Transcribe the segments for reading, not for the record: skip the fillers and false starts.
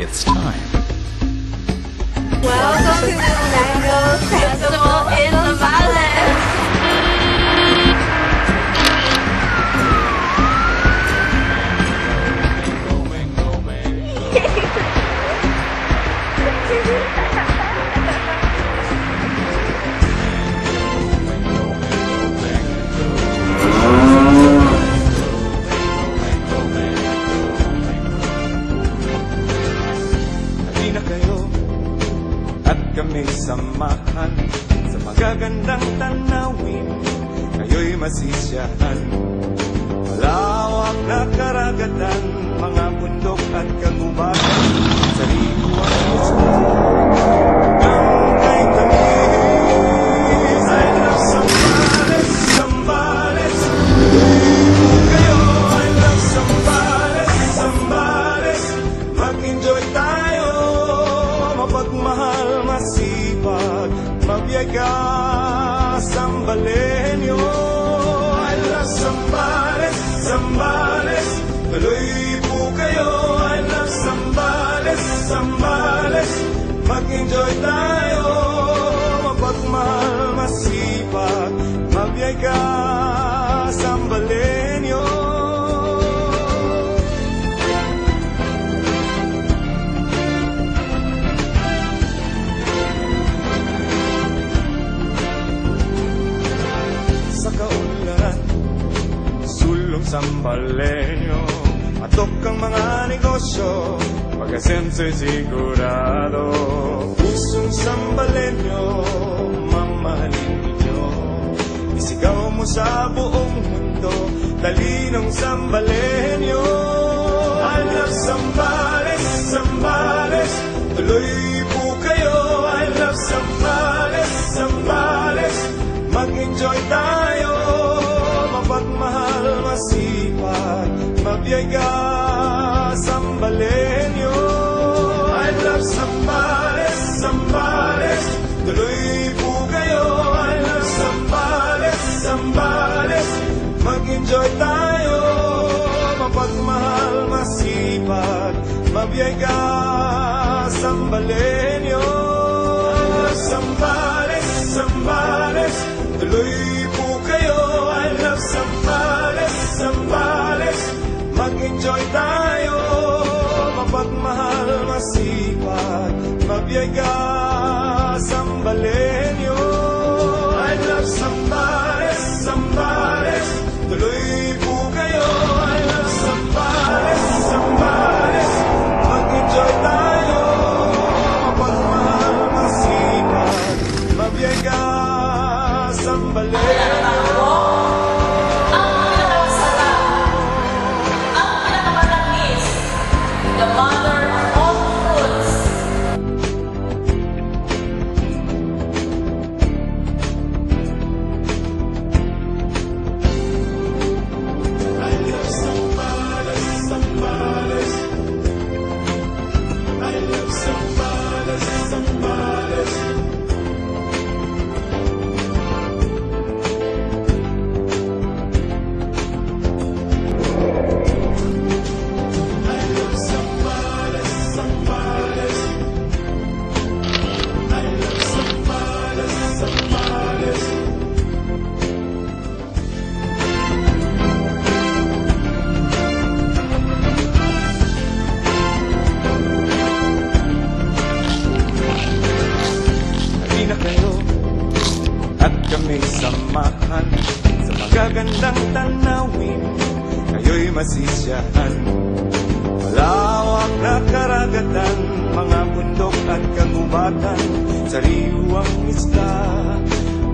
It's time. Welcome to the Mango Festival in Zambales! Halina kayo at kami samahan sa magagandang tanawin, kayo'y masisiyahan. Malawak na karagatan, mga bundok at kagubatan, sariwang isla hanggang kay Tamis. I love Zambales, Zambales, kayo. I love Zambales, Zambales, mag-enjoy tayo, mapagmahal, masipag, mabiyay ka, Zambaleño. I love Zambales, Zambales, tuloy po kayo. I love Zambales, Zambales, mag-enjoy tayo, mapagmahal, masipag, mabiyay ka, Zambaleño. Sa kaunlaran, sulong Zambaleño, atok ang mga negosyo, pag-asenso'y sigurado. Pusong Zambaleño, mamahalin ninyo, isigaw mo sa buong mundo, talinong Zambaleño. I love Zambales, Zambales, tuloy po kayo. I love Zambales, Zambales, mag-enjoy tayo, mapagmahal, masipag, mabiyay ka, Zambaleño. I love Zambales, Zambales, tuloy po kayo. I love Zambales, Zambales, mag-enjoy tayo, mapagmahal, masipag, mabiyay ka, Zambaleño. I love Zambales, Zambales, tuloy po kayo. I love Zambales, Zambales, mag-enjoy tayo, mapagmahal, masipag, mabiyay ka, Zambaleño. I love Zambales, Zambales, tuloy po kayo. I love Zambales, Zambales, mag-enjoy tayo, mapagmahal, masipag, mabiyay ka, Zambaleño. The mother of fruits. I love Zambales, Zambales, I love Zambales, Zambales. I love Zambales, Zambales, I love Zambales, Zambales. Halina kayo at kami samahan sa magagandang tanawin, kayo'y masisiyahan. Malawak na karagatan, mga bundok at kagubatan, sariwang isla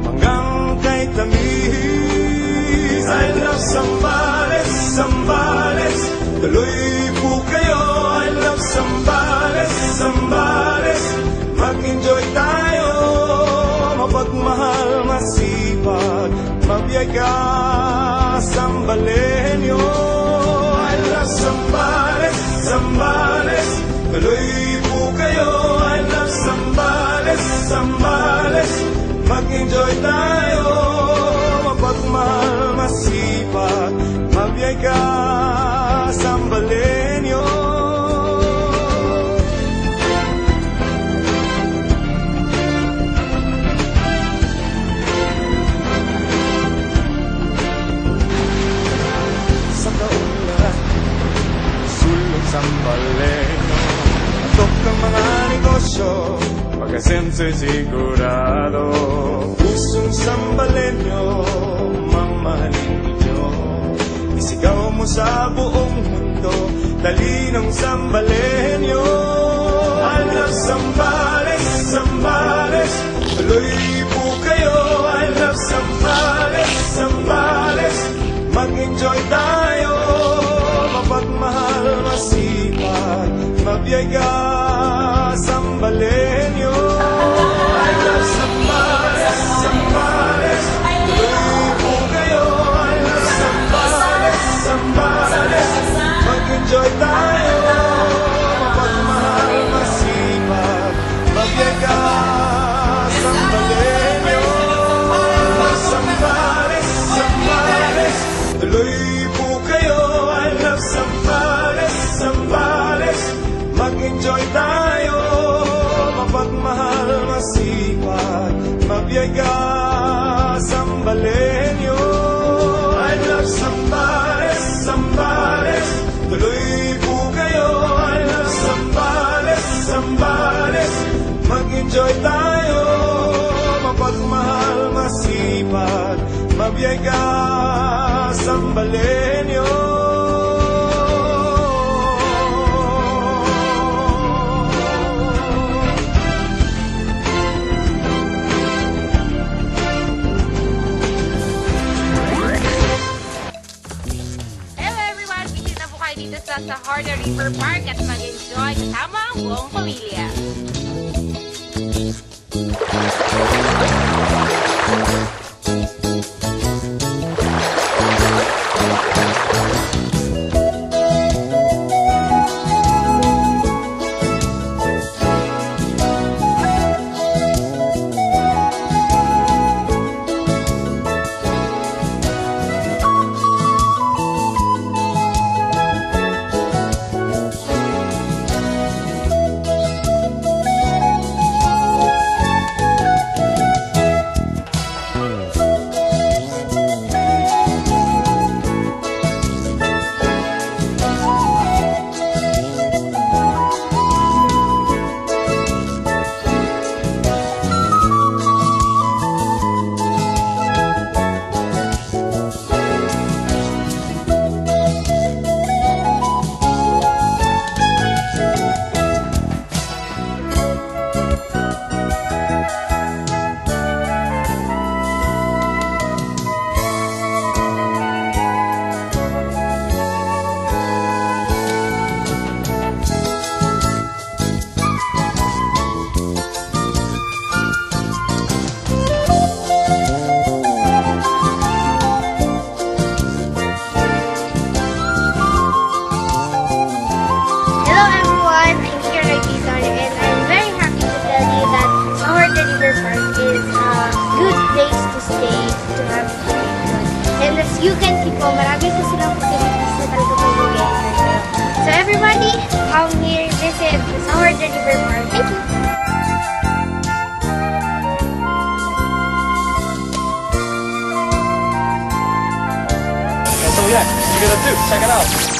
hanggang kay Tamis. I love Zambales, Zambales, tuloy po kayo. I love Zambales, Zambales, mag-enjoy tayo, mapagmahal, masipag, mabiyay ka, Zambaleño. I love Zambales, Zambales, tuloy po kayo. I love Zambales, Zambales, mag-enjoy tayo, mapagmahal, masipag, mabiyay ka, Zambaleño. Sambaleno. Tok ng mga negosyo, pag-asenso'y sigurado. Pusong Sambalenyo, mamahalin ninyo. Isigaw mo sa buong mundo, talinong Sambalenyo. I love Zambales, Zambales, tuloy po kayo. I love Zambales, Zambales, mag-enjoy tayo. Mapagmahal, masipag, mabiyay ka, Sambalenyo. I love Zambales, Zambales, tuloy po kayo. I love Zambales, Zambales, mag-enjoy tayo. Mapagmahal, masipag, mabiyay ka, Sambalenyo. Zambales, Zambales, tuloy po kayo. I love Zambales, Zambales, mag-enjoy tayo. Mapagmahal, masipag, mabiyay ka, Sambalenyo. I love Zambales, Zambales, tuloy po kayo. I love Zambales, Zambales, mag-enjoy tayo. Mapagmahal, masipag, mabiyay ka, Sambalenyo. Hello everyone! Visit na po kayo dito sa Sahorda River Park at mag-enjoy kasama ang buong pamilya. Hello everyone, I'm here at Bizarre and I'm very happy to tell you that Sahorda River Park is a good place to stay, to have fun. And as you can see po, marami po silang facilities na talaga mag-enjoy kayo. So everybody, come here, visit the Sahorda River Park. Thank you! So yeah, you gotta do, check it out.